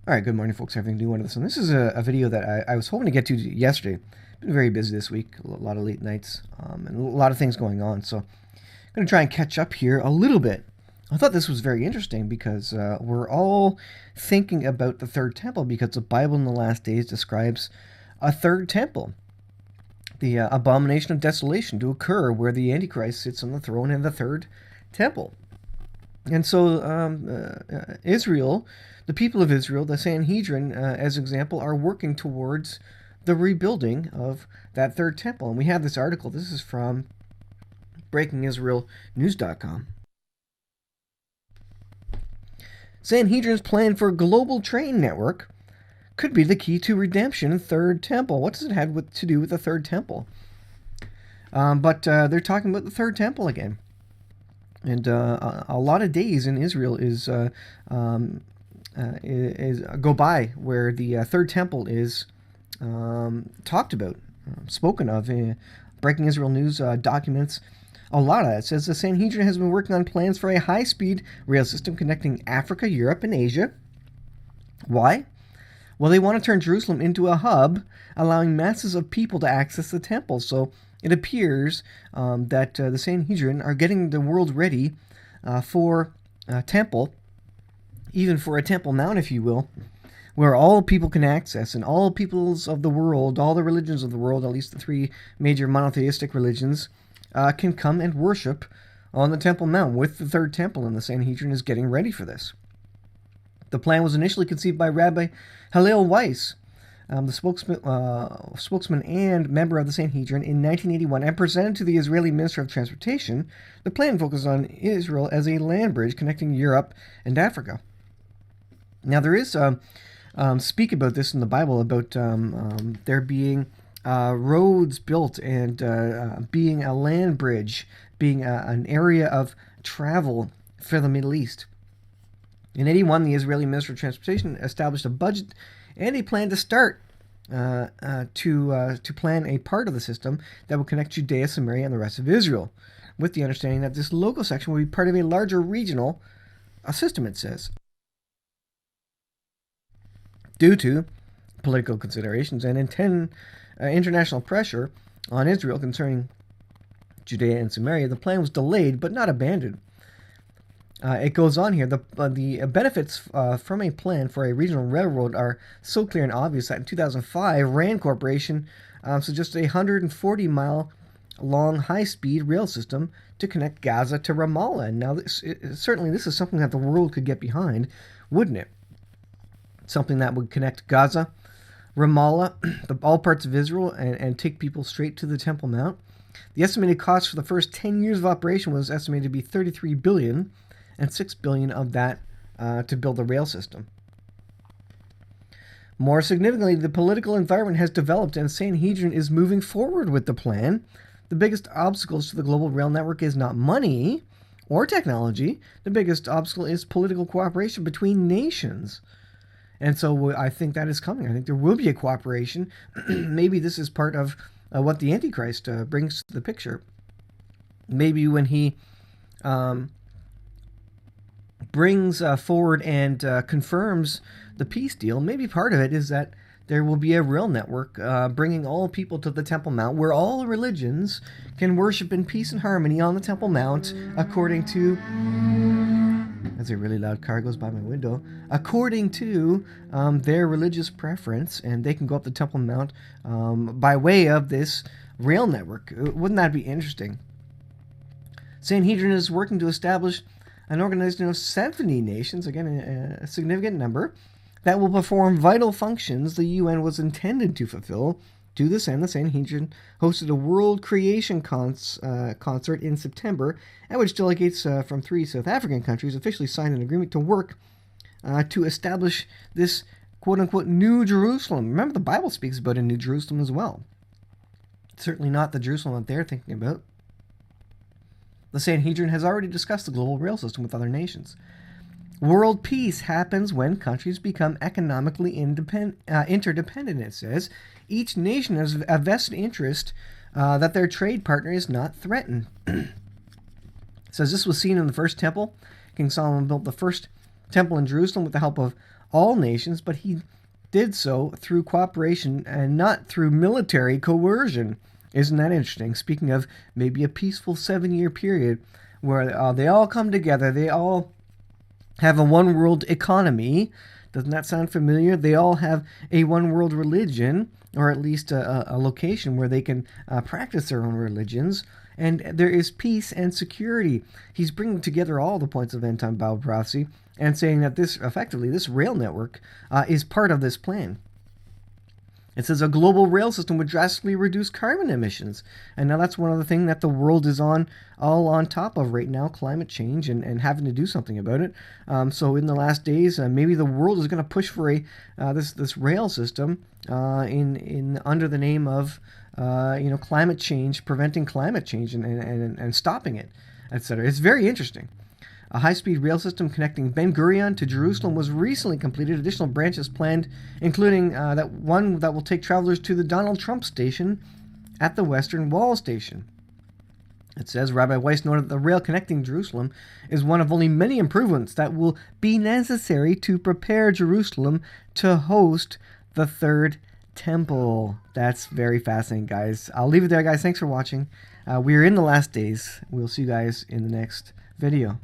All right, good morning, folks. Everything new one of this one. This is a video that I was hoping to get to yesterday. Been very busy this week, a lot of late nights, and a lot of things going on. So I'm going to try and catch up here a little bit. I thought this was very interesting because we're all thinking about the third temple because the Bible in the last days describes a third temple, the abomination of desolation to occur where the Antichrist sits on the throne in the third temple. And so Israel, the people of Israel, the Sanhedrin, as example, are working towards the rebuilding of that third temple. And we have this article. This is from breakingisraelnews.com. Sanhedrin's plan for a global train network could be the key to redemption in third temple. What does it have to do with the third temple? But they're talking about the third temple again. And a lot of days in Israel is go by where the third temple is talked about, spoken of. Breaking Israel News documents a lot of it. It says the Sanhedrin has been working on plans for a high-speed rail system connecting Africa, Europe, and Asia. Why? Well, they want to turn Jerusalem into a hub, allowing masses of people to access the temple. So it appears that the Sanhedrin are getting the world ready for a temple, even for a Temple Mount, if you will, where all people can access, and all peoples of the world, all the religions of the world, at least the three major monotheistic religions, can come and worship on the Temple Mount with the third temple, and the Sanhedrin is getting ready for this. The plan was initially conceived by Rabbi Hillel Weiss, the spokesman and member of the Sanhedrin, in 1981, and presented to the Israeli Minister of Transportation. The plan focused on Israel as a land bridge connecting Europe and Africa. Now, there is speak about this in the Bible, about there being roads built and being a land bridge, being an area of travel for the Middle East. In 81, the Israeli Minister of Transportation established a budget and a plan to start to plan a part of the system that will connect Judea, Samaria, and the rest of Israel, with the understanding that this local section will be part of a larger regional system, it says. Due to political considerations and international pressure on Israel concerning Judea and Samaria, the plan was delayed but not abandoned. It goes on here. The benefits from a plan for a regional railroad are so clear and obvious that in 2005, RAND Corporation suggested a 140-mile long high-speed rail system to connect Gaza to Ramallah. And now, certainly, this is something that the world could get behind, wouldn't it? Something that would connect Gaza, Ramallah, all parts of Israel, and take people straight to the Temple Mount. The estimated cost for the first 10 years of operation was estimated to be $33 billion, and $6 billion of that to build the rail system. More significantly, the political environment has developed, and Sanhedrin is moving forward with the plan. The biggest obstacles to the global rail network is not money or technology. The biggest obstacle is political cooperation between nations. And so I think that is coming. I think there will be a cooperation. Maybe this is part of what the Antichrist brings to the picture. Maybe when he brings forward and confirms the peace deal, maybe part of it is that there will be a rail network bringing all people to the Temple Mount, where all religions can worship in peace and harmony on the Temple Mount according to... As a really loud car goes by my window, according to their religious preference, and they can go up the Temple Mount by way of this rail network. Wouldn't that be interesting? Sanhedrin is working to establish an organization of 70 nations, again a significant number, that will perform vital functions the UN was intended to fulfill. To this end, the Sanhedrin hosted a World Creation concert in September, at which delegates from 3 South African countries officially signed an agreement to work to establish this quote-unquote New Jerusalem. Remember, the Bible speaks about a New Jerusalem as well. Certainly not the Jerusalem that they're thinking about. The Sanhedrin has already discussed the global rail system with other nations. World peace happens when countries become economically interdependent, it says. Each nation has a vested interest that their trade partner is not threatened. It says this was seen in the first temple. King Solomon built the first temple in Jerusalem with the help of all nations, but he did so through cooperation and not through military coercion. Isn't that interesting? Speaking of maybe a peaceful 7-year period where they all come together, they all have a one world economy. Doesn't that sound familiar? They all have a one world religion, or at least a location where they can practice their own religions. And there is peace and security. He's bringing together all the points of end time Bible prophecy and saying that this, effectively, this rail network is part of this plan. It says a global rail system would drastically reduce carbon emissions. And now that's one of the things that the world is all on top of right now, climate change and having to do something about it. So in the last days, maybe the world is going to push for this rail system in under the name of climate change, preventing climate change and stopping it, etc. It's very interesting. A high-speed rail system connecting Ben Gurion to Jerusalem was recently completed. Additional branches planned, including that one that will take travelers to the Donald Trump station at the Western Wall station. It says, Rabbi Weiss noted that the rail connecting Jerusalem is one of only many improvements that will be necessary to prepare Jerusalem to host the third temple. That's very fascinating, guys. I'll leave it there, guys. Thanks for watching. We are in the last days. We'll see you guys in the next video.